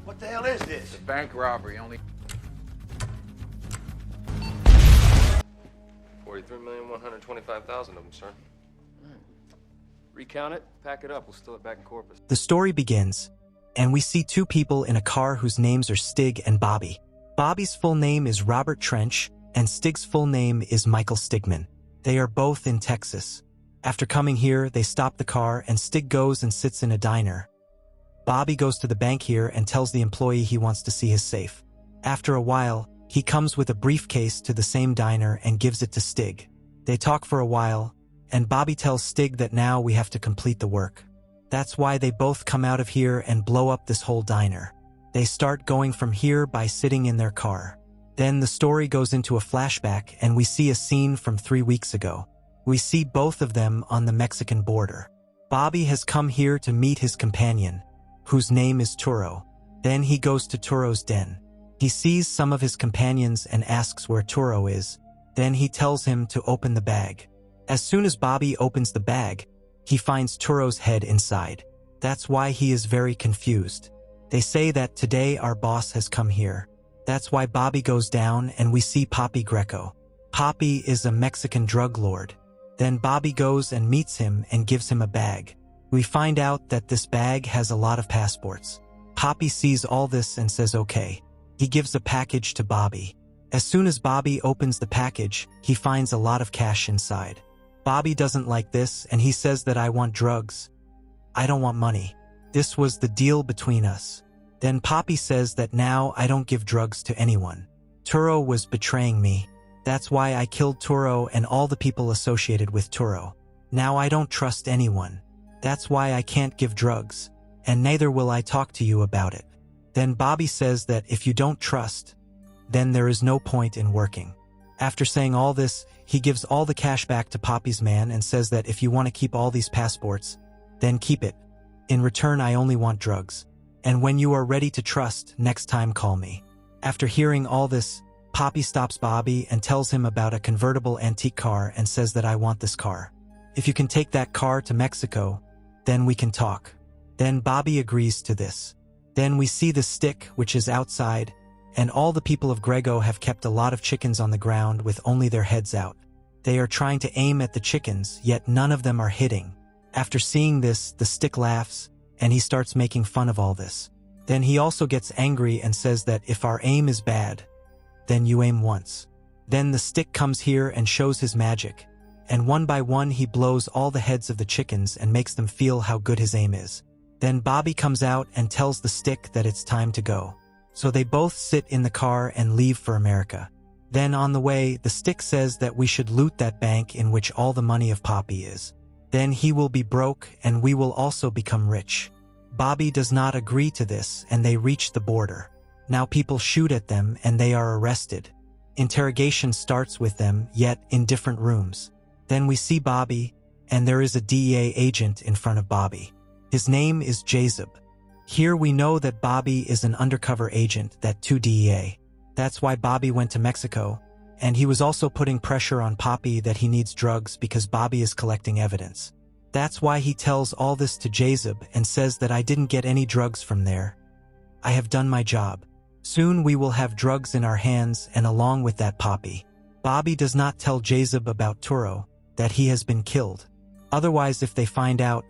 What the hell is this? It's a bank robbery, only 43,125,000 of them, sir. Recount it, pack it up, we'll steal it back in Corpus. The story begins, and we see two people in a car whose names are Stig and Bobby. Bobby's full name is Robert Trench, and Stig's full name is Michael Stigman. They are both in Texas. After coming here, they stop the car and Stig goes and sits in a diner. Bobby goes to the bank here and tells the employee he wants to see his safe. After a while, he comes with a briefcase to the same diner and gives it to Stig. They talk for a while, and Bobby tells Stig that now we have to complete the work. That's why they both come out of here and blow up this whole diner. They start going from here by sitting in their car. Then the story goes into a flashback and we see a scene from 3 weeks ago. We see both of them on the Mexican border. Bobby has come here to meet his companion, whose name is Turo. Then he goes to Turo's den. He sees some of his companions and asks where Turo is. Then he tells him to open the bag. As soon as Bobby opens the bag, he finds Turo's head inside. That's why he is very confused. They say that today our boss has come here. That's why Bobby goes down and we see Papi Greco. Papi is a Mexican drug lord. Then Bobby goes and meets him and gives him a bag. We find out that this bag has a lot of passports. Papi sees all this and says okay. He gives a package to Bobby. As soon as Bobby opens the package, he finds a lot of cash inside. Bobby doesn't like this and he says that I want drugs. I don't want money. This was the deal between us. Then Papi says that now I don't give drugs to anyone. Turo was betraying me. That's why I killed Turo and all the people associated with Turo. Now I don't trust anyone. That's why I can't give drugs, and neither will I talk to you about it. Then Bobby says that if you don't trust, then there is no point in working. After saying all this, he gives all the cash back to Papi's man and says that if you want to keep all these passports, then keep it. In return, I only want drugs. And when you are ready to trust, next time call me. After hearing all this, Papi stops Bobby and tells him about a convertible antique car and says that I want this car. If you can take that car to Mexico, then we can talk. Then Bobby agrees to this. Then we see the stick, which is outside, and all the people of Grego have kept a lot of chickens on the ground with only their heads out. They are trying to aim at the chickens, yet none of them are hitting. After seeing this, the stick laughs, and he starts making fun of all this. Then he also gets angry and says that if our aim is bad, then you aim once. Then the stick comes here and shows his magic, and one by one he blows all the heads of the chickens and makes them feel how good his aim is. Then Bobby comes out and tells the stick that it's time to go. So they both sit in the car and leave for America. Then on the way, the stick says that we should loot that bank in which all the money of Papi is. Then he will be broke and we will also become rich. Bobby does not agree to this and they reach the border. Now people shoot at them and they are arrested. Interrogation starts with them, yet in different rooms. Then we see Bobby, and there is a DEA agent in front of Bobby. His name is Jacob. Here we know that Bobby is an undercover agent that to DEA. That's why Bobby went to Mexico, and he was also putting pressure on Papi that he needs drugs because Bobby is collecting evidence. That's why he tells all this to Jacob and says that I didn't get any drugs from there. I have done my job. Soon we will have drugs in our hands and along with that Papi. Bobby does not tell Jacob about Turo, that he has been killed. Otherwise, if they find out,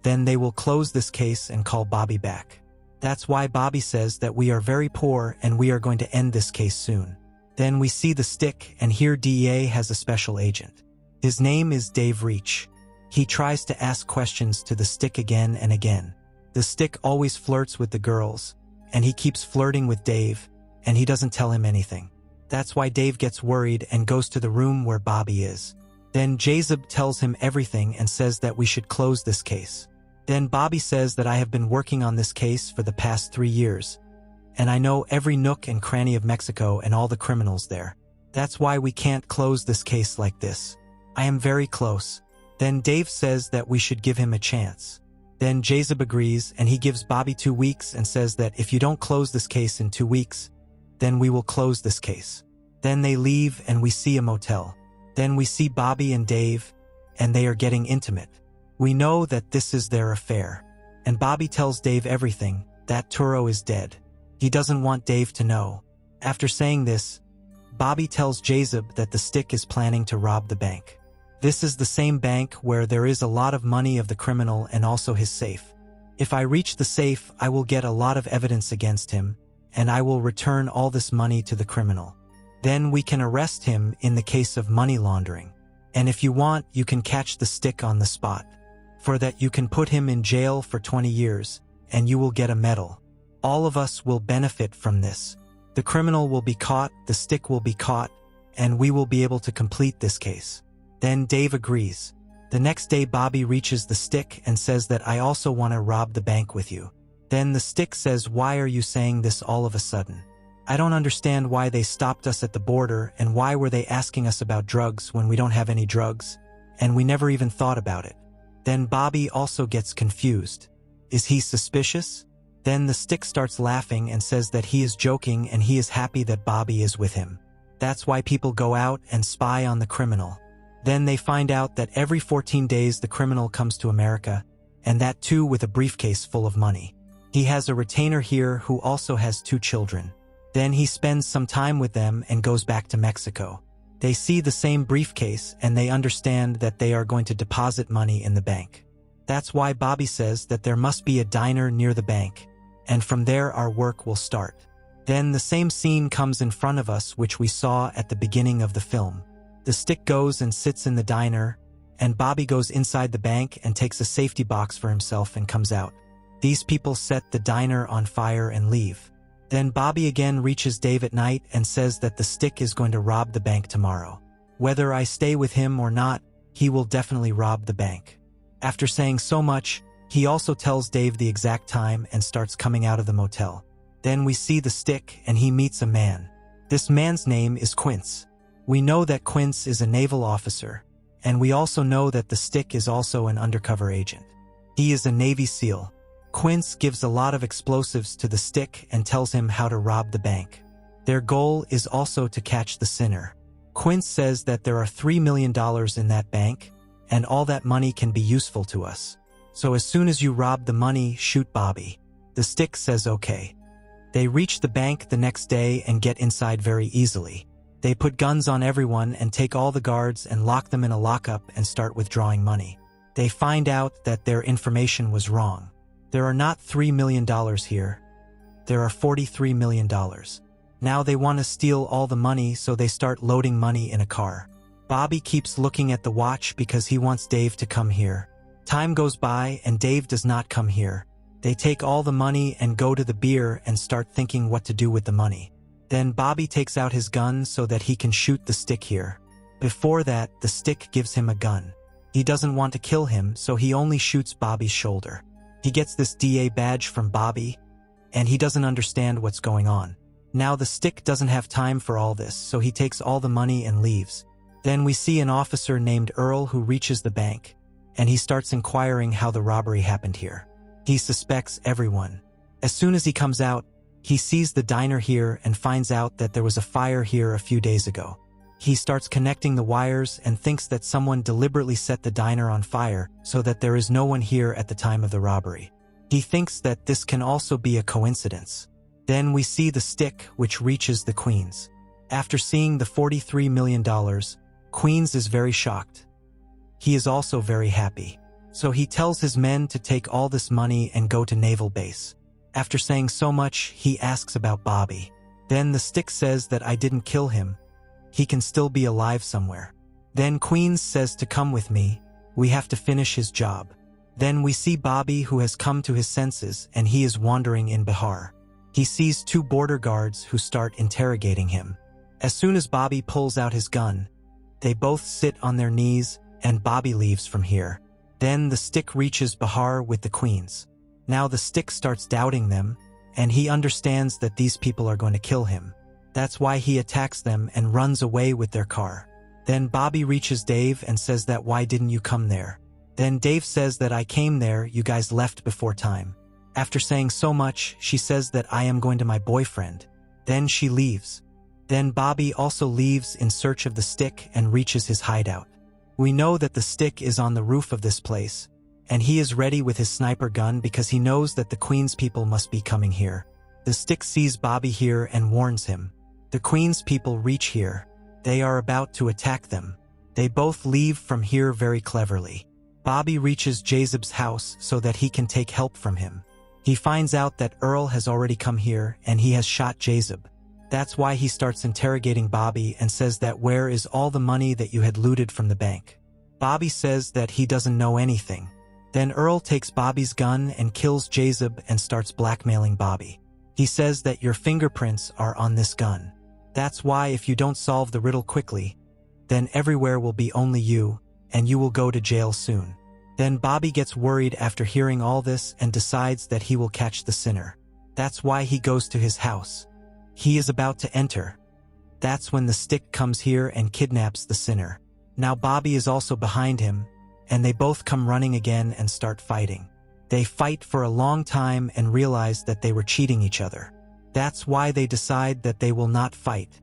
then they will close this case and call Bobby back. That's why Bobby says that we are very poor and we are going to end this case soon. Then we see the stick and here DEA has a special agent. His name is Dave Reach. He tries to ask questions to the stick again and again. The stick always flirts with the girls, and he keeps flirting with Dave, and he doesn't tell him anything. That's why Dave gets worried and goes to the room where Bobby is. Then Jacob tells him everything and says that we should close this case. Then Bobby says that I have been working on this case for the past 3 years, and I know every nook and cranny of Mexico and all the criminals there. That's why we can't close this case like this. I am very close. Then Dave says that we should give him a chance. Then Jacob agrees and he gives Bobby 2 weeks and says that if you don't close this case in 2 weeks, then we will close this case. Then they leave and we see a motel. Then we see Bobby and Dave, and they are getting intimate. We know that this is their affair. And Bobby tells Dave everything, that Turo is dead. He doesn't want Dave to know. After saying this, Bobby tells Jacob that the stick is planning to rob the bank. This is the same bank where there is a lot of money of the criminal and also his safe. If I reach the safe, I will get a lot of evidence against him, and I will return all this money to the criminal. Then we can arrest him in the case of money laundering. And if you want, you can catch the stick on the spot. For that you can put him in jail for 20 years, and you will get a medal. All of us will benefit from this. The criminal will be caught, the stick will be caught, and we will be able to complete this case. Then Dave agrees. The next day Bobby reaches the stick and says that I also want to rob the bank with you. Then the stick says, why are you saying this all of a sudden? I don't understand why they stopped us at the border and why were they asking us about drugs when we don't have any drugs, and we never even thought about it. Then Bobby also gets confused. Is he suspicious? Then the stick starts laughing and says that he is joking and he is happy that Bobby is with him. That's why people go out and spy on the criminal. Then they find out that every 14 days the criminal comes to America, and that too with a briefcase full of money. He has a retainer here who also has 2 children. Then he spends some time with them and goes back to Mexico. They see the same briefcase and they understand that they are going to deposit money in the bank. That's why Bobby says that there must be a diner near the bank, and from there our work will start. Then the same scene comes in front of us which we saw at the beginning of the film. The stick goes and sits in the diner, and Bobby goes inside the bank and takes a safety box for himself and comes out. These people set the diner on fire and leave. Then Bobby again reaches Dave at night and says that the stick is going to rob the bank tomorrow. Whether I stay with him or not, he will definitely rob the bank. After saying so much, he also tells Dave the exact time and starts coming out of the motel. Then we see the stick and he meets a man. This man's name is Quince. We know that Quince is a naval officer, and we also know that the stick is also an undercover agent. He is a Navy SEAL. Quince gives a lot of explosives to the stick and tells him how to rob the bank. Their goal is also to catch the sinner. Quince says that there are $3 million in that bank, and all that money can be useful to us. So as soon as you rob the money, shoot Bobby. The stick says okay. They reach the bank the next day and get inside very easily. They put guns on everyone and take all the guards and lock them in a lockup and start withdrawing money. They find out that their information was wrong. There are not $3 million here. There are $43 million. Now they want to steal all the money, so they start loading money in a car. Bobby keeps looking at the watch because he wants Dave to come here. Time goes by and Dave does not come here. They take all the money and go to the beer and start thinking what to do with the money. Then Bobby takes out his gun so that he can shoot the stick here. Before that, the stick gives him a gun. He doesn't want to kill him, so he only shoots Bobby's shoulder. He gets this DA badge from Bobby, and he doesn't understand what's going on. Now the stick doesn't have time for all this, so he takes all the money and leaves. Then we see an officer named Earl who reaches the bank, and he starts inquiring how the robbery happened here. He suspects everyone. As soon as he comes out, he sees the diner here and finds out that there was a fire here a few days ago. He starts connecting the wires and thinks that someone deliberately set the diner on fire so that there is no one here at the time of the robbery. He thinks that this can also be a coincidence. Then we see the stick, which reaches the Queens. After seeing the $43 million, Queens is very shocked. He is also very happy. So he tells his men to take all this money and go to Naval Base. After saying so much, he asks about Bobby. Then the stick says that I didn't kill him. He can still be alive somewhere. Then Queens says to come with me. We have to finish his job. Then we see Bobby, who has come to his senses, and he is wandering in Bihar. He sees 2 border guards who start interrogating him. As soon as Bobby pulls out his gun, they both sit on their knees and Bobby leaves from here. Then the stick reaches Bihar with the Queens. Now the stick starts doubting them, and he understands that these people are going to kill him. That's why he attacks them and runs away with their car. Then Bobby reaches Dave and says that why didn't you come there? Then Dave says that I came there, you guys left before time. After saying so much, she says that I am going to my boyfriend. Then she leaves. Then Bobby also leaves in search of the stick and reaches his hideout. We know that the stick is on the roof of this place, and he is ready with his sniper gun because he knows that the Queen's people must be coming here. The stick sees Bobby here and warns him. The Queen's people reach here. They are about to attack them. They both leave from here very cleverly. Bobby reaches Jacob's house so that he can take help from him. He finds out that Earl has already come here and he has shot Jacob. That's why he starts interrogating Bobby and says that where is all the money that you had looted from the bank. Bobby says that he doesn't know anything. Then Earl takes Bobby's gun and kills Jacob and starts blackmailing Bobby. He says that your fingerprints are on this gun. That's why if you don't solve the riddle quickly, then everywhere will be only you, and you will go to jail soon. Then Bobby gets worried after hearing all this and decides that he will catch the sinner. That's why he goes to his house. He is about to enter. That's when the stick comes here and kidnaps the sinner. Now Bobby is also behind him, and they both come running again and start fighting. They fight for a long time and realize that they were cheating each other. That's why they decide that they will not fight.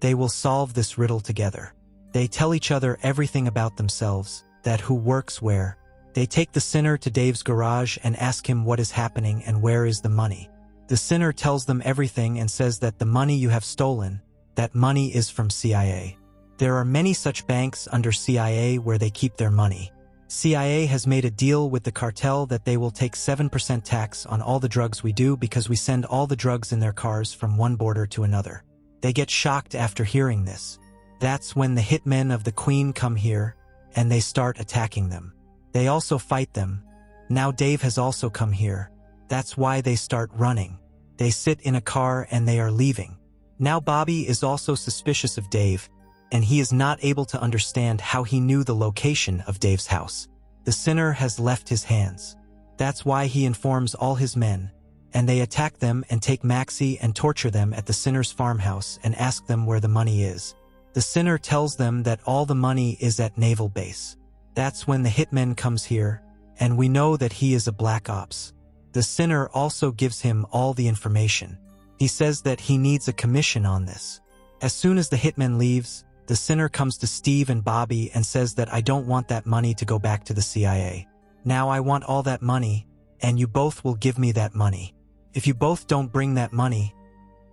They will solve this riddle together. They tell each other everything about themselves, that who works where. They take the sinner to Dave's garage and ask him what is happening and where is the money. The sinner tells them everything and says that the money you have stolen, that money is from CIA. There are many such banks under CIA where they keep their money. CIA has made a deal with the cartel that they will take 7% tax on all the drugs we do because we send all the drugs in their cars from one border to another. They get shocked after hearing this. That's when the hitmen of the Queen come here, and they start attacking them. They also fight them. Now Dave has also come here. That's why they start running. They sit in a car and they are leaving. Now Bobby is also suspicious of Dave, and he is not able to understand how he knew the location of Dave's house. The sinner has left his hands. That's why he informs all his men, and they attack them and take Maxie and torture them at the sinner's farmhouse and ask them where the money is. The sinner tells them that all the money is at Naval Base. That's when the hitman comes here, and we know that he is a black ops. The sinner also gives him all the information. He says that he needs a commission on this. As soon as the hitman leaves, the sinner comes to Steve and Bobby and says that I don't want that money to go back to the CIA. Now I want all that money, and you both will give me that money. If you both don't bring that money,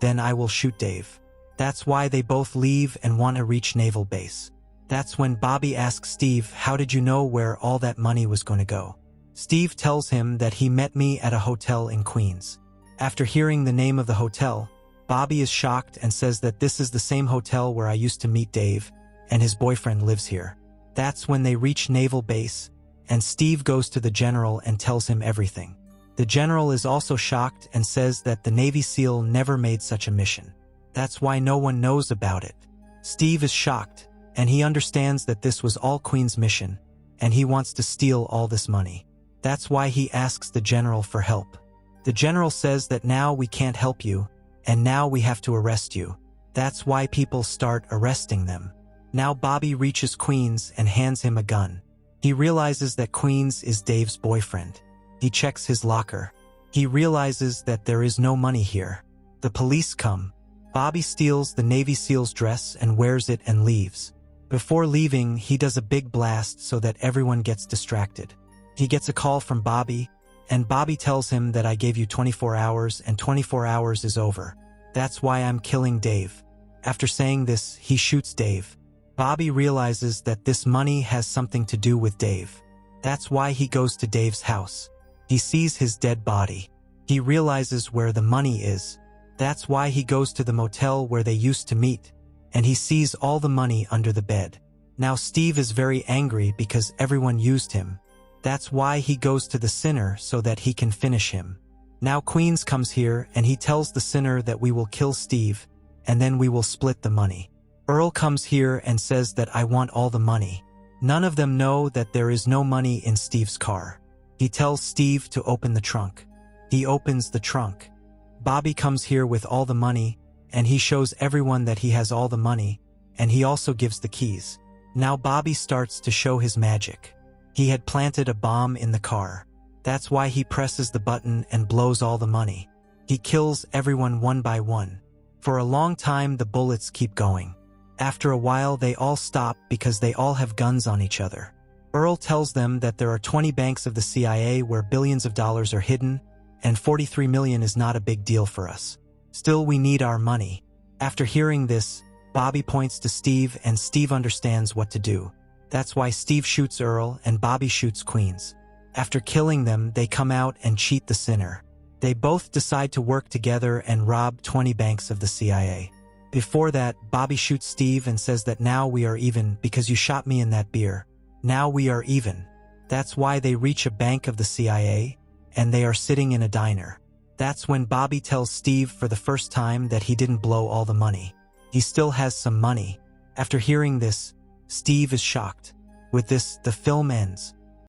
then I will shoot Dave. That's why they both leave and want to reach Naval Base. That's when Bobby asks Steve, how did you know where all that money was going to go? Steve tells him that he met me at a hotel in Queens. After hearing the name of the hotel, Bobby is shocked and says that this is the same hotel where I used to meet Dave, and his boyfriend lives here. That's when they reach Naval Base, and Steve goes to the general and tells him everything. The general is also shocked and says that the Navy SEAL never made such a mission. That's why no one knows about it. Steve is shocked, and he understands that this was all Queen's mission, and he wants to steal all this money. That's why he asks the general for help. The general says that now we can't help you, and now we have to arrest you. That's why people start arresting them. Now Bobby reaches Queens and hands him a gun. He realizes that Queens is Dave's boyfriend. He checks his locker. He realizes that there is no money here. The police come. Bobby steals the Navy SEAL's dress and wears it and leaves. Before leaving, he does a big blast so that everyone gets distracted. He gets a call from Bobby, and Bobby tells him that I gave you 24 hours and 24 hours is over. That's why I'm killing Dave. After saying this, he shoots Dave. Bobby realizes that this money has something to do with Dave. That's why he goes to Dave's house. He sees his dead body. He realizes where the money is. That's why he goes to the motel where they used to meet, and he sees all the money under the bed. Now Steve is very angry because everyone used him. That's why he goes to the sinner so that he can finish him. Now Queens comes here and he tells the sinner that we will kill Steve, and then we will split the money. Earl comes here and says that I want all the money. None of them know that there is no money in Steve's car. He tells Steve to open the trunk. He opens the trunk. Bobby comes here with all the money, and he shows everyone that he has all the money, and he also gives the keys. Now Bobby starts to show his magic. He had planted a bomb in the car. That's why he presses the button and blows all the money. He kills everyone one by one. For a long time the bullets keep going. After a while they all stop because they all have guns on each other. Earl tells them that there are 20 banks of the CIA where billions of dollars are hidden, and 43 million is not a big deal for us. Still, we need our money. After hearing this, Bobby points to Steve and Steve understands what to do. That's why Steve shoots Earl and Bobby shoots Queens. After killing them, they come out and cheat the sinner. They both decide to work together and rob 20 banks of the CIA. Before that, Bobby shoots Steve and says that now we are even because you shot me in that beer. Now we are even. That's why they reach a bank of the CIA, and they are sitting in a diner. That's when Bobby tells Steve for the first time that he didn't blow all the money. He still has some money. After hearing this, Steve is shocked. With this, the film ends.